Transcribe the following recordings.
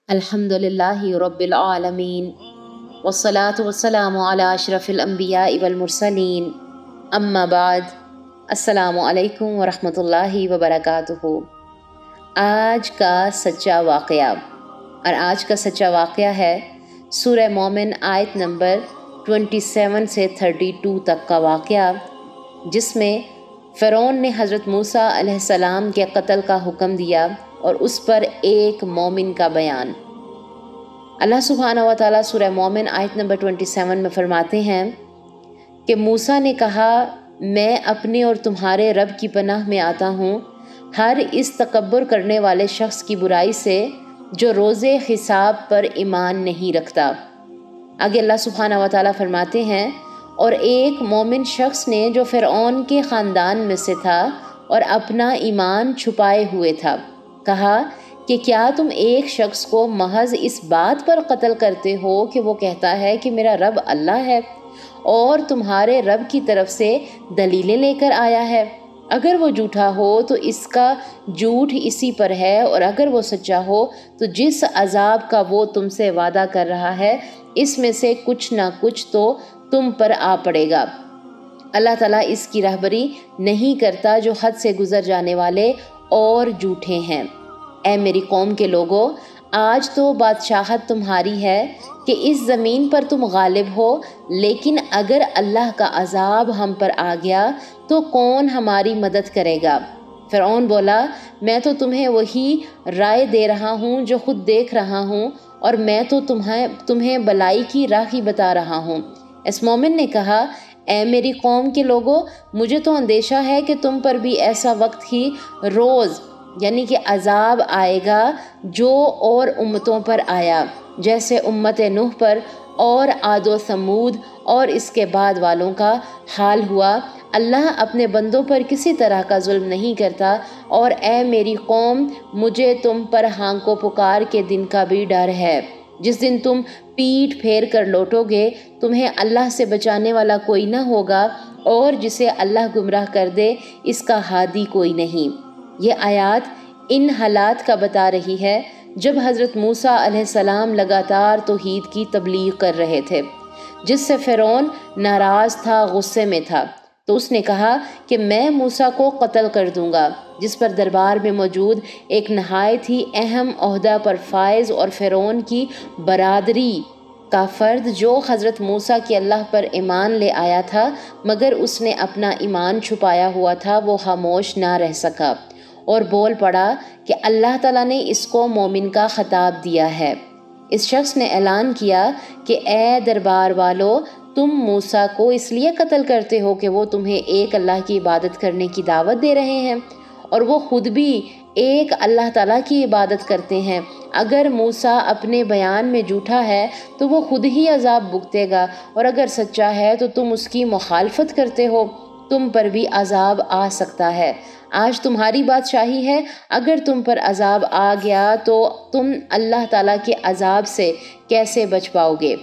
الحمدللہ رب العالمین والصلاة والسلام علی اشرف الانبیاء والمرسلین اما بعد السلام علیکم ورحمۃ اللہ وبرکاتہ۔ آج کا سچا واقعہ، اور آج کا سچا واقعہ ہے سورہ مومن آیت نمبر 27 سے 32 تک کا واقعہ، جس میں فرعون نے حضرت موسیٰ علیہ السلام کے قتل کا حکم دیا اور اس پر ایک مومن کا بیان۔ اللہ سبحانہ و تعالیٰ سورہ مومن آیت نمبر 27 میں فرماتے ہیں کہ موسیٰ نے کہا، میں اپنے اور تمہارے رب کی پناہ میں آتا ہوں ہر اس تکبر کرنے والے شخص کی برائی سے جو روز حساب پر ایمان نہیں رکھتا۔ آگے اللہ سبحانہ و تعالیٰ فرماتے ہیں، اور ایک مومن شخص نے جو فرعون کے خاندان میں سے تھا اور اپنا ایمان چھپائے ہوئے تھا، کہا کہ کیا تم ایک شخص کو محض اس بات پر قتل کرتے ہو کہ وہ کہتا ہے کہ میرا رب اللہ ہے اور تمہارے رب کی طرف سے دلیلیں لے کر آیا ہے؟ اگر وہ جھوٹا ہو تو اس کا جھوٹ اسی پر ہے، اور اگر وہ سچا ہو تو جس عذاب کا وہ تم سے وعدہ کر رہا ہے اس میں سے کچھ نہ کچھ تو تم پر آ پڑے گا۔ اللہ تعالیٰ اس کی رہبری نہیں کرتا جو حد سے گزر جانے والے اور جھوٹے ہیں۔ اے میری قوم کے لوگو، آج تو بادشاہت تمہاری ہے کہ اس زمین پر تم غالب ہو، لیکن اگر اللہ کا عذاب ہم پر آ گیا تو کون ہماری مدد کرے گا؟ فرعون بولا، میں تو تمہیں وہی رائے دے رہا ہوں جو خود دیکھ رہا ہوں، اور میں تو تمہیں بلائی کی راہ ہی بتا رہا ہوں۔ اس مومن نے کہا، اے میری قوم کے لوگو، مجھے تو اندیشہ ہے کہ تم پر بھی ایسا وقت ہی روز یعنی کہ عذاب آئے گا جو اور امتوں پر آیا، جیسے امت نوح پر اور عاد و ثمود اور اس کے بعد والوں کا حال ہوا۔ اللہ اپنے بندوں پر کسی طرح کا ظلم نہیں کرتا، اور اے میری قوم، مجھے تم پر ہانکو پکار کے دن کا بھی ڈر ہے، جس دن تم پیٹھ پھیر کر لوٹو گے، تمہیں اللہ سے بچانے والا کوئی نہ ہوگا، اور جسے اللہ گمراہ کر دے اس کا ہادی کوئی نہیں۔ یہ آیات ان حالات کا بتا رہی ہے جب حضرت موسیٰ علیہ السلام لگاتار توحید کی تبلیغ کر رہے تھے، جس سے فرعون ناراض تھا، غصے میں تھا، تو اس نے کہا کہ میں موسیٰ کو قتل کر دوں گا، جس پر دربار میں موجود ایک نہایت ہی اہم عہدہ پر فائز اور فرعون کی برادری کا فرد جو حضرت موسیٰ کی اللہ پر ایمان لے آیا تھا مگر اس نے اپنا ایمان چھپایا ہوا تھا، وہ خاموش نہ رہ سکا اور بول پڑا کہ اللہ تعالیٰ نے اس کو مومن کا خطاب دیا ہے۔ اس شخص نے اعلان کیا کہ اے دربار والو، تم موسیٰ کو اس لیے قتل کرتے ہو کہ وہ تمہیں ایک اللہ کی عبادت کرنے کی دعوت دے رہے ہیں، اور وہ خود بھی ایک اللہ تعالیٰ کی عبادت کرتے ہیں۔ اگر موسیٰ اپنے بیان میں جھوٹا ہے تو وہ خود ہی عذاب بھگتے گا، اور اگر سچا ہے تو تم اس کی مخالفت کرتے ہو، تم پر بھی عذاب آ سکتا ہے۔ آج تمہاری بادشاہی ہے، اگر تم پر عذاب آ گیا تو تم اللہ تعالیٰ کے عذاب سے کیسے بچ پاؤ گے؟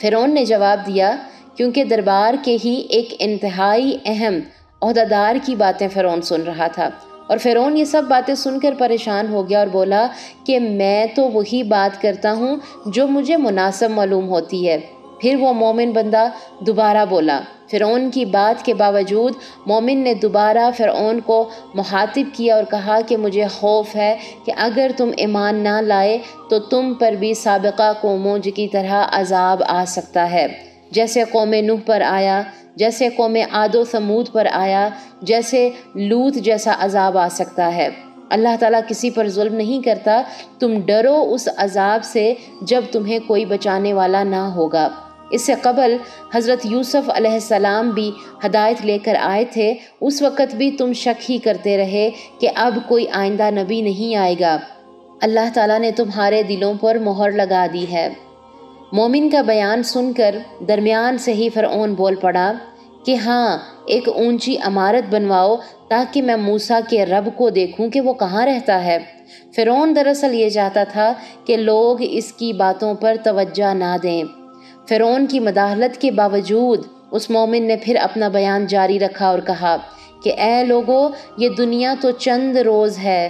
فرعون نے جواب دیا، کیونکہ دربار کے ہی ایک انتہائی اہم عہدیدار کی باتیں فرعون سن رہا تھا، اور فرعون یہ سب باتیں سن کر پریشان ہو گیا اور بولا کہ میں تو وہی بات کرتا ہوں جو مجھے مناسب معلوم ہوتی ہے۔ پھر وہ مومن بندہ دوبارہ بولا۔ فرعون کی بات کے باوجود مومن نے دوبارہ فرعون کو مخاطب کیا اور کہا کہ مجھے خوف ہے کہ اگر تم ایمان نہ لائے تو تم پر بھی سابقہ قوموں کی طرح عذاب آ سکتا ہے، جیسے قوم نوح پر آیا، جیسے قوم عاد و ثمود پر آیا، جیسے لوط جیسا عذاب آ سکتا ہے۔ اللہ تعالیٰ کسی پر ظلم نہیں کرتا، تم ڈرو اس عذاب سے جب تمہیں کوئی بچانے والا نہ ہوگا۔ اس سے قبل حضرت یوسف علیہ السلام بھی ہدایت لے کر آئے تھے، اس وقت بھی تم شک ہی کرتے رہے کہ اب کوئی آئندہ نبی نہیں آئے گا۔ اللہ تعالیٰ نے تمہارے دلوں پر مہر لگا دی ہے۔ مومن کا بیان سن کر درمیان سے ہی فرعون بول پڑا کہ ہاں، ایک اونچی عمارت بنواؤ تاکہ میں موسیٰ کے رب کو دیکھوں کہ وہ کہاں رہتا ہے۔ فرعون دراصل یہ چاہتا تھا کہ لوگ اس کی باتوں پر توجہ نہ دیں۔ فرعون کی مداخلت کے باوجود اس مومن نے پھر اپنا بیان جاری رکھا اور کہا کہ اے لوگو، یہ دنیا تو چند روز ہے،